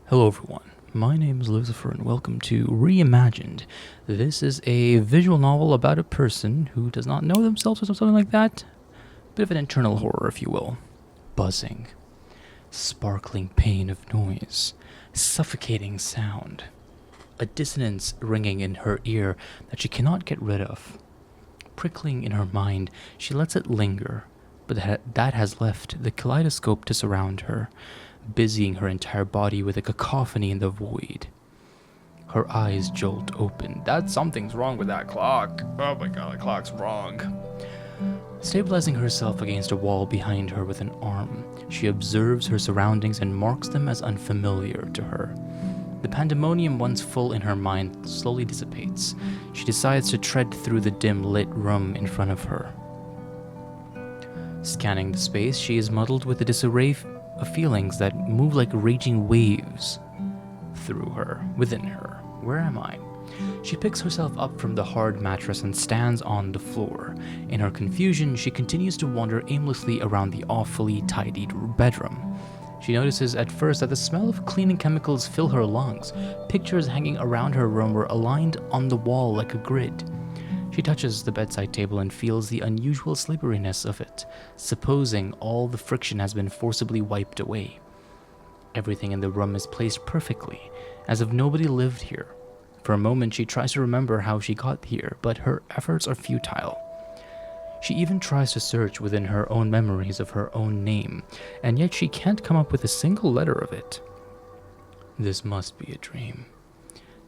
Hello, everyone. My name is Lucifer, and welcome to Reimagined. This is a visual novel about a person who does not know themselves or something like that. Bit of an internal horror, if you will. Buzzing, sparkling pain of noise, suffocating sound, a dissonance ringing in her ear that she cannot get rid of. Prickling in her mind, she lets it linger, but that has left the kaleidoscope to surround her, busying her entire body with a cacophony in the void. Her eyes jolt open. Something's wrong with that clock. Oh my god, the clock's wrong. Stabilizing herself against a wall behind her with an arm, she observes her surroundings and marks them as unfamiliar to her. The pandemonium once full in her mind slowly dissipates. She decides to tread through the dim lit room in front of her. Scanning the space, she is muddled with a disarray of feelings that move like raging waves through her, within her. Where am I? She picks herself up from the hard mattress and stands on the floor. In her confusion, she continues to wander aimlessly around the awfully tidied bedroom. She notices at first that the smell of cleaning chemicals fill her lungs. Pictures hanging around her room were aligned on the wall like a grid. She touches the bedside table and feels the unusual slipperiness of it, supposing all the friction has been forcibly wiped away. Everything in the room is placed perfectly, as if nobody lived here. For a moment, she tries to remember how she got here, but her efforts are futile. She even tries to search within her own memories of her own name, and yet she can't come up with a single letter of it. This must be a dream.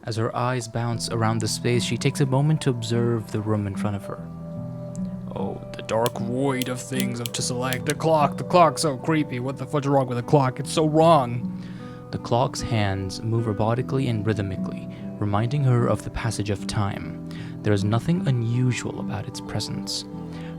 As her eyes bounce around the space, she takes a moment to observe the room in front of her. Oh, the dark void of things to select. The clock's so creepy. What the fudge is wrong with the clock? It's so wrong. The clock's hands move robotically and rhythmically, reminding her of the passage of time. There is nothing unusual about its presence.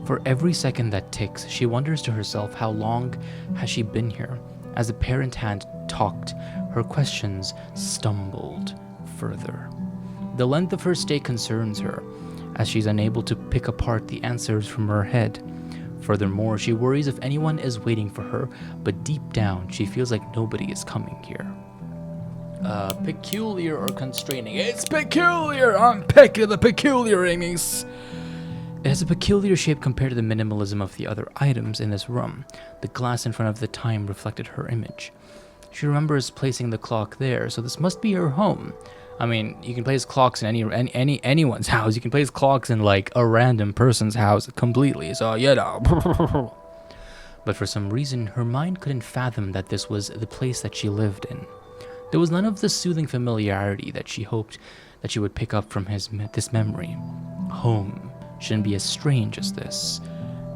For every second that ticks, she wonders to herself how long has she been here. As the parent hand talked, her questions stumbled further. The length of her stay concerns her, as she's unable to pick apart the answers from her head. Furthermore, she worries if anyone is waiting for her, but deep down, she feels like nobody is coming here. Peculiar or constraining? It's peculiar! I'm picking the peculiarings! It has a peculiar shape compared to the minimalism of the other items in this room. The glass in front of the time reflected her image. She remembers placing the clock there, so this must be her home. I mean, you can place clocks in anyone's house. You can place clocks in like a random person's house completely. So you know. But for some reason, her mind couldn't fathom that this was the place that she lived in. There was none of the soothing familiarity that she hoped that she would pick up from this memory. Home shouldn't be as strange as this.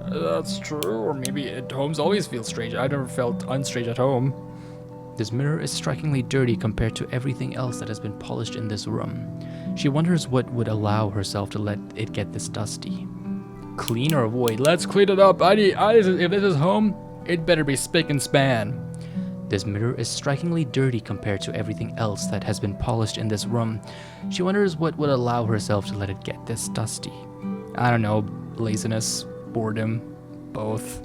That's true, or maybe homes always feel strange. I never felt unstrange at home. This mirror is strikingly dirty compared to everything else that has been polished in this room. She wonders what would allow herself to let it get this dusty. Clean or avoid? Let's clean it up. If this is home, it better be spick and span. This mirror is strikingly dirty compared to everything else that has been polished in this room. She wonders what would allow herself to let it get this dusty. I don't know, laziness, boredom, both.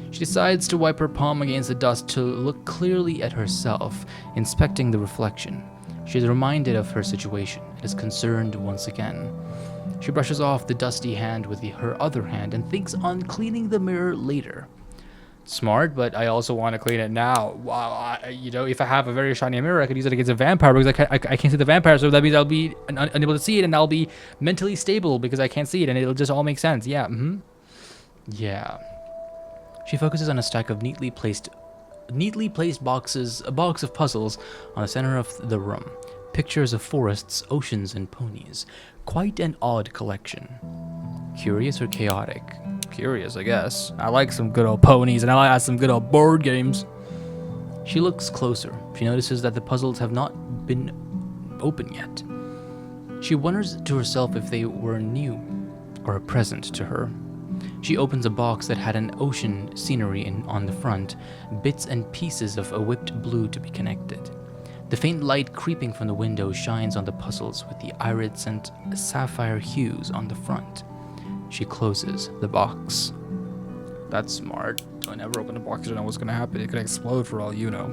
She decides to wipe her palm against the dust to look clearly at herself, inspecting the reflection. She is reminded of her situation and is concerned once again. She brushes off the dusty hand with her other hand and thinks on cleaning the mirror later. Smart, but I also want to clean it now. Wow, if I have a very shiny mirror, I could use it against a vampire because I can't see the vampire, so that means I'll be unable to see it, and I'll be mentally stable because I can't see it, and it'll just all make sense. Yeah, Yeah. She focuses on a stack of neatly placed boxes, a box of puzzles on the center of the room. Pictures of forests, oceans, and ponies. Quite an odd collection. Curious or chaotic? Curious, I guess. I like some good old ponies, and I like some good old board games. She looks closer. She notices that the puzzles have not been open yet. She wonders to herself if they were new or a present to her. She opens a box that had an ocean scenery on the front, bits and pieces of a whipped blue to be connected. The faint light creeping from the window shines on the puzzles with the iridescent sapphire hues on the front. She closes the box. That's smart. So I never open a box, I don't know what's going to happen. It could explode for all you know.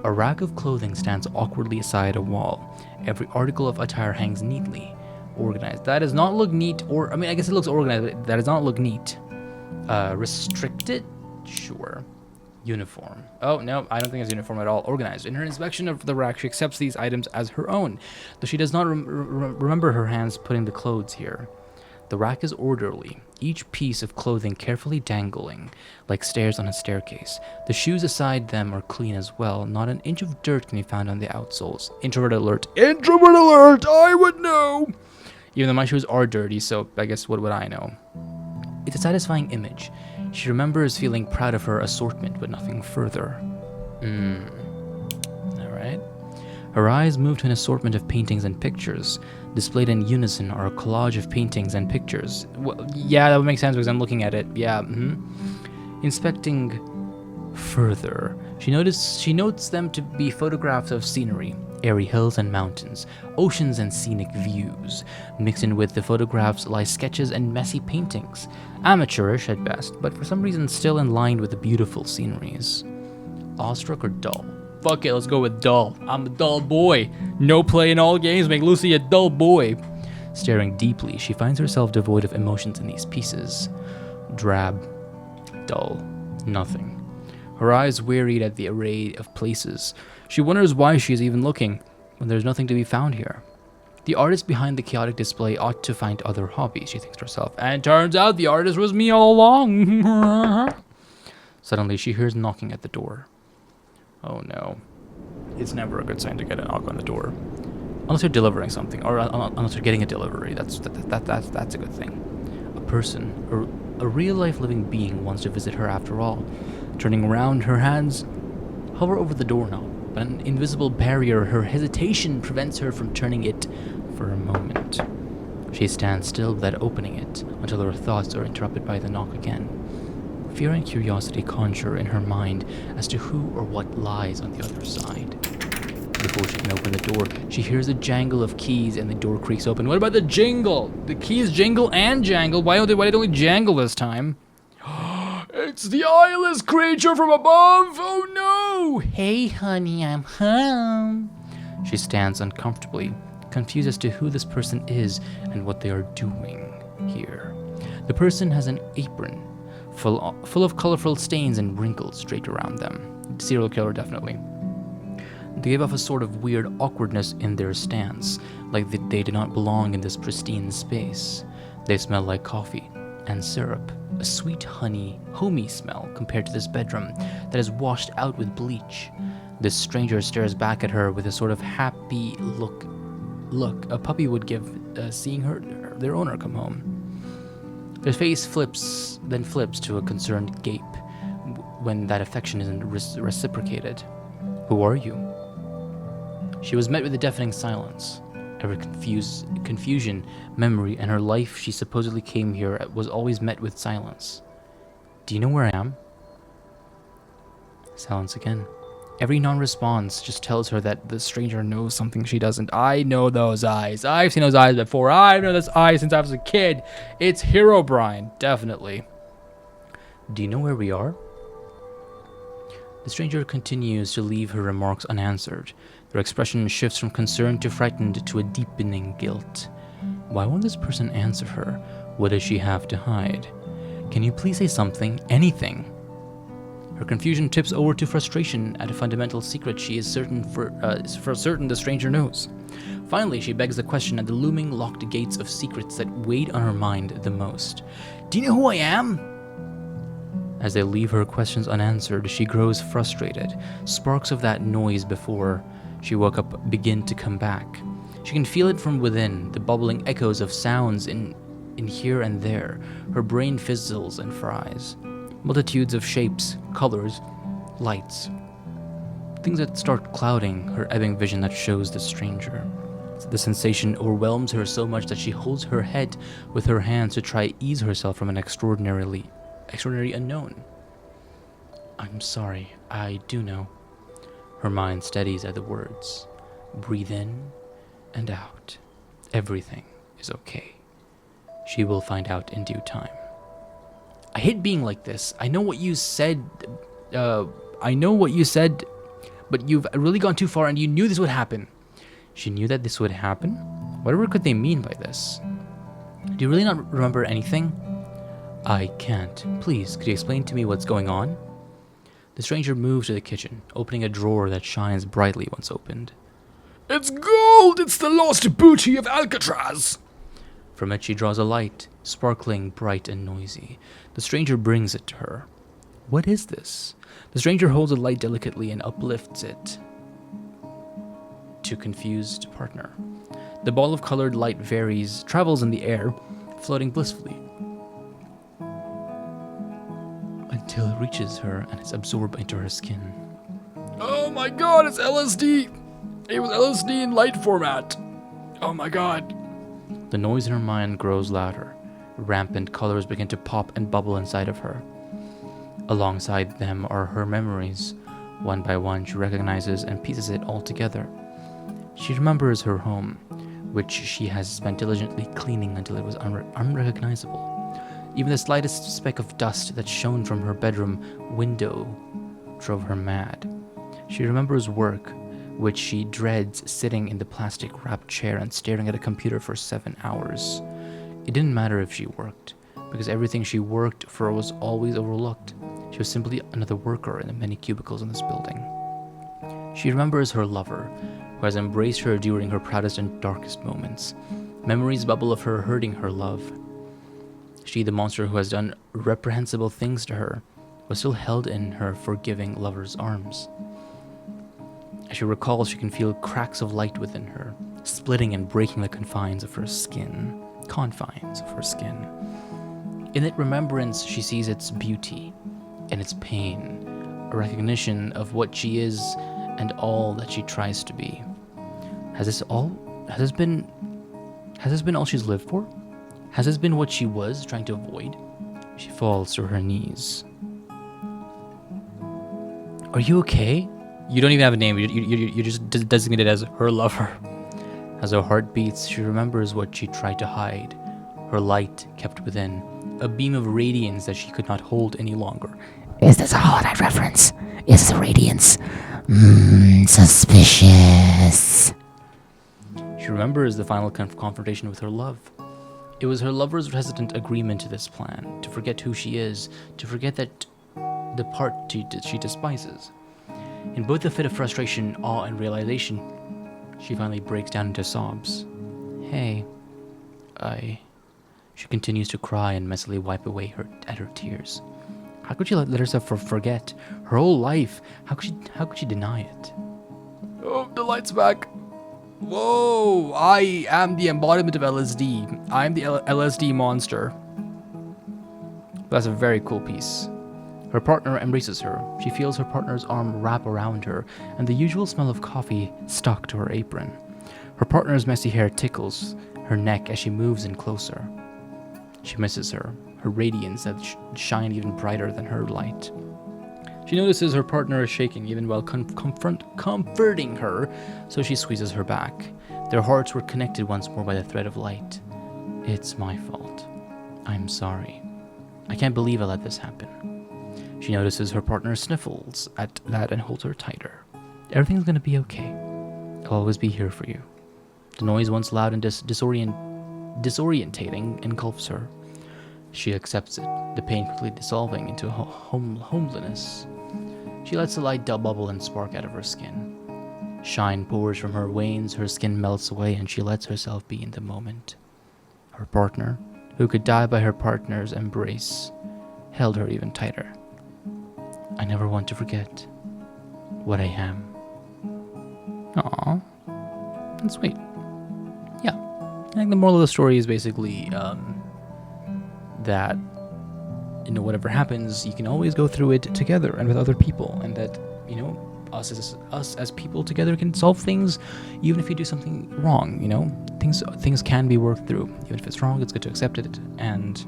A rack of clothing stands awkwardly aside a wall. Every article of attire hangs neatly, organized. That does not look neat, or, I mean, I guess it looks organized, but that does not look neat. Restricted? Sure. Uniform. Oh, no, I don't think it's uniform at all. Organized. In her inspection of the rack, she accepts these items as her own, though she does not remember her hands putting the clothes here. The rack is orderly, each piece of clothing carefully dangling, like stairs on a staircase. The shoes aside them are clean as well. Not an inch of dirt can be found on the outsoles. Introvert alert. Introvert alert! I would know! Even though my shoes are dirty, so I guess what would I know? It's a satisfying image. She remembers feeling proud of her assortment, but nothing further. Alright. Her eyes move to an assortment of paintings and pictures. Displayed in unison are a collage of paintings and pictures. Well, yeah, that would make sense because I'm looking at it. Yeah, Inspecting further, she notes them to be photographs of scenery, airy hills and mountains, oceans and scenic views. Mixed in with the photographs lie sketches and messy paintings. Amateurish at best, but for some reason still in line with the beautiful sceneries. Awestruck or dull? Fuck it, let's go with dull. I'm a dull boy. No play in all games make Lucy a dull boy. Staring deeply, she finds herself devoid of emotions in these pieces. Drab, dull, nothing. Her eyes wearied at the array of places. She wonders why she is even looking, when there's nothing to be found here. The artist behind the chaotic display ought to find other hobbies, she thinks to herself. And turns out the artist was me all along. Suddenly, she hears knocking at the door. Oh no. It's never a good sign to get a knock on the door. Unless you're delivering something, or unless you're getting a delivery. That's a good thing. A person, a real-life living being wants to visit her after all. Turning around, her hands hover over the doorknob, but an invisible barrier, her hesitation, prevents her from turning it for a moment. She stands still without opening it, until her thoughts are interrupted by the knock again. Fear and curiosity conjure in her mind as to who or what lies on the other side. Before she can open the door, she hears a jangle of keys and the door creaks open. What about the jingle? The keys jingle and jangle. Why did they only jangle this time? It's the eyeless creature from above! Oh no! Hey honey, I'm home. She stands uncomfortably, confused as to who this person is and what they are doing here. The person has an apron full of colorful stains and wrinkles draped around them. Serial killer, definitely. They give off a sort of weird awkwardness in their stance, like they do not belong in this pristine space. They smell like coffee and syrup, a sweet honey, homey smell compared to this bedroom that is washed out with bleach. This stranger stares back at her with a sort of happy look a puppy would give seeing their owner come home. Their face flips to a concerned gape when that affection isn't reciprocated. Who are you? She was met with a deafening silence. Every confusion, memory, and her life she supposedly came here was always met with silence. Do you know where I am? Silence again. Every non-response just tells her that the stranger knows something she doesn't. I know those eyes. I've seen those eyes before. I've known this eye since I was a kid. It's Herobrine, definitely. Do you know where we are? The stranger continues to leave her remarks unanswered. Her expression shifts from concern to frightened to a deepening guilt. Why won't this person answer her? What does she have to hide? Can you please say something? Anything? Her confusion tips over to frustration at a fundamental secret she is certain for certain the stranger knows. Finally, she begs the question at the looming locked gates of secrets that weighed on her mind the most. Do you know who I am? As they leave her questions unanswered, she grows frustrated. Sparks of that noise before she woke up begin to come back. She can feel it from within, the bubbling echoes of sounds in here and there. Her brain fizzles and fries. Multitudes of shapes, colors, lights. Things that start clouding her ebbing vision that shows the stranger. The sensation overwhelms her so much that she holds her head with her hands to try ease herself from an extraordinary unknown. I'm sorry, I do know. Her mind steadies at the words. Breathe in and out. Everything is okay. She will find out in due time. I hate being like this. I know what you said, but you've really gone too far and you knew this would happen. She knew that this would happen? Whatever could they mean by this? Do you really not remember anything? I can't. Please, could you explain to me what's going on? The stranger moves to the kitchen, opening a drawer that shines brightly once opened. It's gold! It's the lost booty of Alcatraz! From it she draws a light, sparkling, bright, and noisy. The stranger brings it to her. What is this? The stranger holds the light delicately and uplifts it to confused partner. The ball of colored light varies, travels in the air, floating blissfully, until it reaches her and is absorbed into her skin. Oh my god, it's LSD! It was LSD in light format. Oh my god. The noise in her mind grows louder. Rampant colors begin to pop and bubble inside of her. Alongside them are her memories. One by one, she recognizes and pieces it all together. She remembers her home, which she has spent diligently cleaning until it was unrecognizable. Even the slightest speck of dust that shone from her bedroom window drove her mad. She remembers work, which she dreads sitting in the plastic-wrapped chair and staring at a computer for 7 hours. It didn't matter if she worked, because everything she worked for was always overlooked. She was simply another worker in the many cubicles in this building. She remembers her lover, who has embraced her during her proudest and darkest moments. Memories bubble of her hurting her love. She, the monster who has done reprehensible things to her, was still held in her forgiving lover's arms. As she recalls, she can feel cracks of light within her, splitting and breaking the confines of her skin. In that remembrance, she sees its beauty and its pain, a recognition of what she is and all that she tries to be. Has this been all she's lived for? Has this been what she was trying to avoid? She falls to her knees. Are you okay? You don't even have a name. You're just designated as her lover. As her heart beats, she remembers what she tried to hide. Her light kept within, a beam of radiance that she could not hold any longer. Is this a Hollow reference? Is the radiance? Suspicious. She remembers the final confrontation with her love. It was her lover's hesitant agreement to this plan, to forget who she is, to forget that the part she despises. In both a fit of frustration, awe, and realization, she finally breaks down into sobs. She continues to cry and messily wipe away her tears. How could she let herself forget her whole life? How could she deny it? Oh, the light's back. Whoa, I am the embodiment of LSD. I'm the LSD monster. That's a very cool piece. Her partner embraces her. She feels her partner's arm wrap around her, and the usual smell of coffee stuck to her apron. Her partner's messy hair tickles her neck as she moves in closer. She misses her radiance that shined even brighter than her light. She notices her partner is shaking even while comforting her, so she squeezes her back. Their hearts were connected once more by the thread of light. It's my fault. I'm sorry. I can't believe I let this happen. She notices her partner sniffles at that and holds her tighter. Everything's gonna be okay. I'll always be here for you. The noise, once loud and disorientating, engulfs her. She accepts it, the pain quickly dissolving into homeliness. She lets the light bubble and spark out of her skin. Shine pours from her veins, her skin melts away, and she lets herself be in the moment. Her partner, who could die by her partner's embrace, held her even tighter. I never want to forget what I am. Aww. That's sweet. Yeah. I think the moral of the story is basically that, whatever happens, you can always go through it together and with other people, and that, us as people together can solve things, even if you do something wrong. Things can be worked through. Even if it's wrong, it's good to accept it, and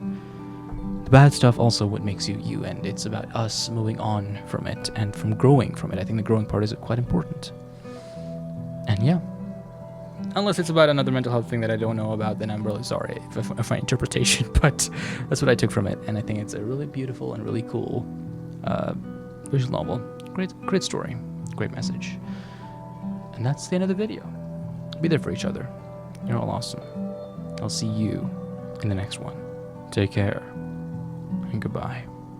the bad stuff also what makes you you, and it's about us moving on from it and from growing from it. I think the growing part is quite important. And yeah, unless it's about another mental health thing that I don't know about, then I'm really sorry if my interpretation, but that's what I took from it, and I think it's a really beautiful and really cool visual novel. Great story. great message. And that's the end of the video. Be there for each other. You're all awesome. I'll see you in the next one. Take care and goodbye.